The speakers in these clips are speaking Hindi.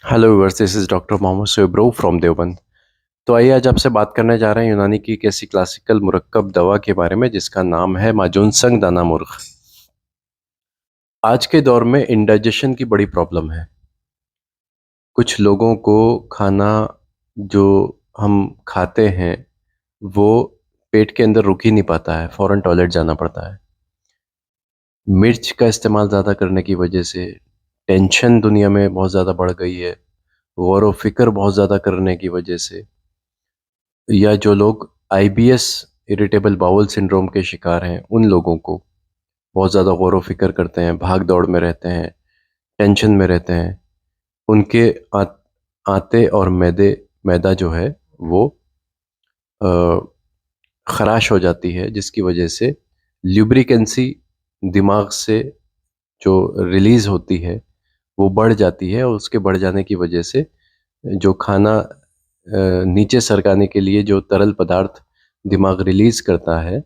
Hello viewers, this is doctor Mohammad Subro from Deoband. तो आइए आज आपसे बात करने जा रहे हैं यूनानी की एक ऐसी क्लासिकल मुरक्कब दवा के बारे में जिसका नाम है माजून संग दाना मुर्ग। आज के दौर में इंडाइजेशन की बड़ी प्रॉब्लम है। कुछ लोगों को खाना जो हम खाते हैं वो पेट के अंदर रुक ही नहीं पाता है, फौरन टॉयलेट जाना पड़ता है। मिर्च का इस्तेमाल ज़्यादा करने की वजह से टेंशन दुनिया में बहुत ज़्यादा बढ़ गई है। गौर व फिक्र बहुत ज़्यादा करने की वजह से, या जो लोग आईबीएस इरिटेबल बाउल सिंड्रोम के शिकार हैं, उन लोगों को बहुत ज़्यादा गौर व फिक्र करते हैं, भाग दौड़ में रहते हैं, टेंशन में रहते हैं, उनके आते और मैदा जो है वो अ, खराश हो जाती है, जिसकी वजह से ल्यूब्रिकेंसी दिमाग से जो रिलीज होती है वो बढ़ जाती है, और उसके बढ़ जाने की वजह से जो खाना नीचे सरकाने के लिए जो तरल पदार्थ दिमाग रिलीज करता है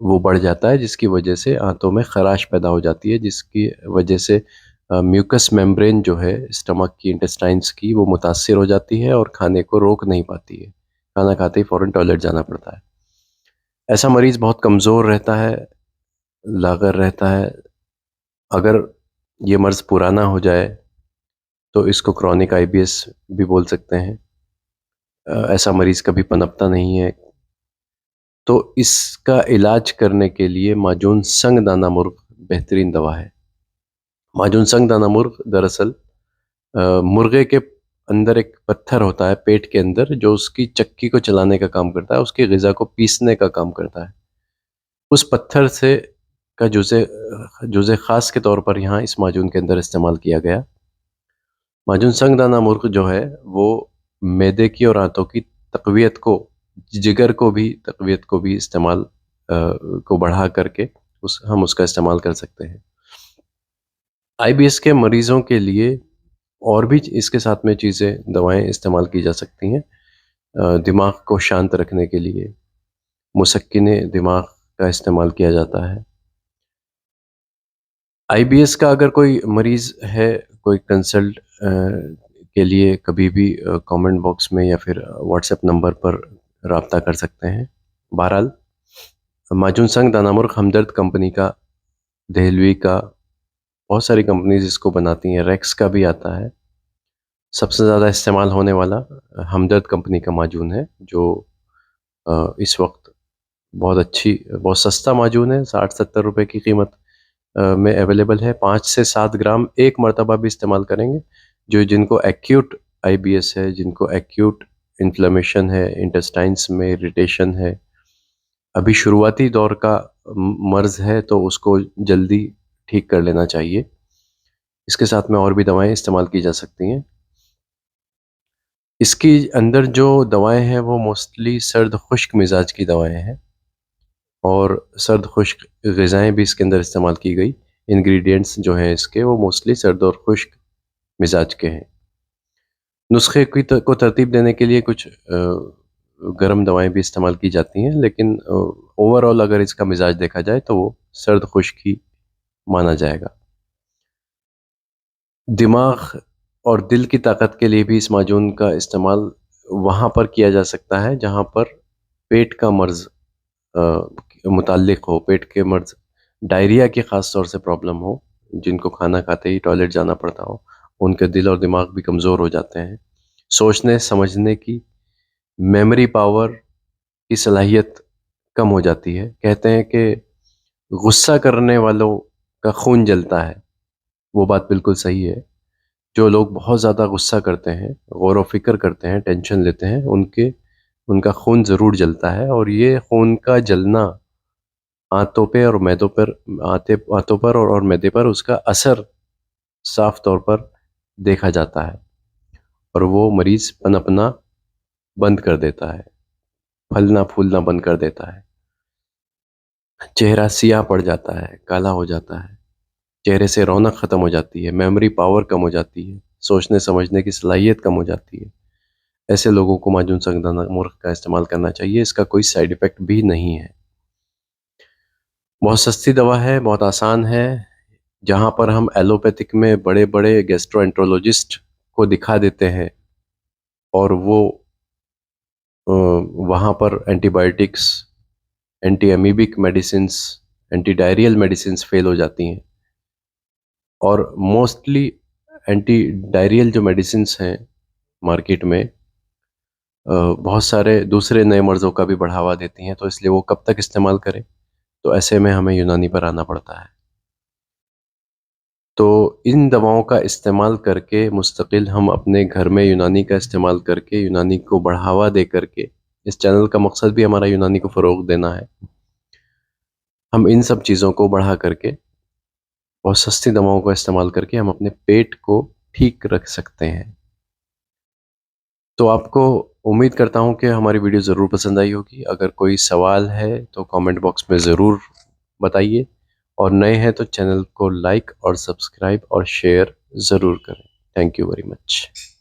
वो बढ़ जाता है, जिसकी वजह से आंतों में खराश पैदा हो जाती है, जिसकी वजह से म्यूकस मेम्ब्रेन जो है स्टमक की, इंटेस्टाइन्स की, वो मुतासिर हो जाती है और खाने को रोक नहीं पाती है। खाना खाते ही फ़ौरन टॉयलेट जाना पड़ता है। ऐसा मरीज़ बहुत कमज़ोर रहता है, लागर रहता है। अगर ये मर्ज़ पुराना हो जाए तो इसको क्रॉनिक आईबीएस भी बोल सकते हैं। ऐसा मरीज़ कभी पनपता नहीं है। तो इसका इलाज करने के लिए माजून संग दाना मुर्ग बेहतरीन दवा है। माजून संग दाना मुर्ग दरअसल मुर्गे के अंदर एक पत्थर होता है पेट के अंदर, जो उसकी चक्की को चलाने का काम करता है, उसकी ग़िज़ा को पीसने का काम करता है। उस पत्थर से का जुज़े ख़ास के तौर पर यहाँ इस माजून के अंदर इस्तेमाल किया गया। माजून संग दाना मुर्ग जो है वो मैदे की और आंतों की तक़वियत को, जिगर को भी, तक़वियत को भी को बढ़ा करके हम उसका इस्तेमाल कर सकते हैं। आईबीएस के मरीज़ों के लिए और भी इसके साथ में दवाएं इस्तेमाल की जा सकती हैं। दिमाग को शांत रखने के लिए मुसक्किने दिमाग का इस्तेमाल किया जाता है। आईबीएस का अगर कोई मरीज़ है, कोई कंसल्ट के लिए कभी भी कमेंट बॉक्स में या फिर व्हाट्सएप नंबर पर राब्ता कर सकते हैं। बहरहाल, माजून संग दानामुर्ग हमदर्द कंपनी का, देहलवी का, बहुत सारी कंपनीज इसको बनाती हैं, रेक्स का भी आता है। सबसे ज़्यादा इस्तेमाल होने वाला हमदर्द कंपनी का माजून है, जो इस वक्त बहुत सस्ता माजून है। 60-70 रुपए की कीमत में अवेलेबल है। 5 से 7 ग्राम एक मरतबा भी इस्तेमाल करेंगे। जिनको एक्यूट आईबीएस है, जिनको एक्यूट इन्फ्लेमेशन है, इंटेस्टाइन्स में इरिटेशन है, अभी शुरुआती दौर का मर्ज़ है, तो उसको जल्दी ठीक कर लेना चाहिए। इसके साथ में और भी दवाएं इस्तेमाल की जा सकती हैं। इसकी अंदर जो दवाएं हैं वो मोस्टली सर्द खुश्क मिजाज की दवाएं हैं, और सर्द खुश्क ग़िज़ाएँ भी इसके अंदर इस्तेमाल की गई। इंग्रेडिएंट्स जो हैं इसके, वो मोस्टली सर्द और खुश्क मिजाज के हैं। नुस्खे को तरतीब देने के लिए कुछ गर्म दवाएं भी इस्तेमाल की जाती हैं, लेकिन ओवरऑल अगर इसका मिजाज देखा जाए तो वो सर्द खुश्क ही माना जाएगा। दिमाग और दिल की ताकत के लिए भी इस माजून का इस्तेमाल वहाँ पर किया जा सकता है जहाँ पर पेट का मर्ज़ मुताल्लिक हो, पेट के मर्ज़, डायरिया की ख़ास तौर से प्रॉब्लम हो, जिनको खाना खाते ही टॉयलेट जाना पड़ता हो, उनके दिल और दिमाग भी कमज़ोर हो जाते हैं। सोचने समझने की, मेमोरी पावर की सलाहियत कम हो जाती है। कहते हैं कि गुस्सा करने वालों का खून जलता है। वो बात बिल्कुल सही है। जो लोग बहुत ज़्यादा गुस्सा करते हैं, गौर व फ़िक्र करते हैं, टेंशन लेते हैं, उनका खून ज़रूर जलता है, और ये खून का जलना आंतों पे और मैदों पर आंतों पर और मैदे पर उसका असर साफ तौर पर देखा जाता है, और वो मरीज़ पनपना बंद कर देता है, फलना-फूलना बंद कर देता है। चेहरा सियाह पड़ जाता है, काला हो जाता है, चेहरे से रौनक ख़त्म हो जाती है, मेमोरी पावर कम हो जाती है, सोचने समझने की सलाहियत कम हो जाती है। ऐसे लोगों को माजून संगदाना मुर्ग का इस्तेमाल करना चाहिए। इसका कोई साइड इफ़ेक्ट भी नहीं है। बहुत सस्ती दवा है, बहुत आसान है। जहाँ पर हम एलोपैथिक में बड़े-बड़े गैस्ट्रोएंटरोलॉजिस्ट को दिखा देते हैं और वो वहाँ पर antibiotics, anti amoebic medicines, anti diarrhoeal medicines fail हो जाती हैं और मोस्टली एंटी डायरियल जो मेडिसिन्स हैं मार्केट में बहुत सारे दूसरे नए मर्ज़ों का भी बढ़ावा देती हैं, तो इसलिए वो कब तक इस्तेमाल करें? तो ऐसे में हमें यूनानी पर आना पड़ता है। तो इन दवाओं का इस्तेमाल करके मुस्तकिल हम अपने घर में यूनानी का इस्तेमाल करके, यूनानी को बढ़ावा दे करके, इस चैनल का मकसद भी हमारा यूनानी को फ़रोग़ देना है। हम इन सब चीज़ों को बढ़ा करके और सस्ती दवाओं का इस्तेमाल करके हम अपने पेट को ठीक रख सकते हैं। तो आपको उम्मीद करता हूँ कि हमारी वीडियो ज़रूर पसंद आई होगी। अगर कोई सवाल है तो कमेंट बॉक्स में ज़रूर बताइए और नए हैं तो चैनल को लाइक और सब्सक्राइब और शेयर ज़रूर करें। Thank you very much.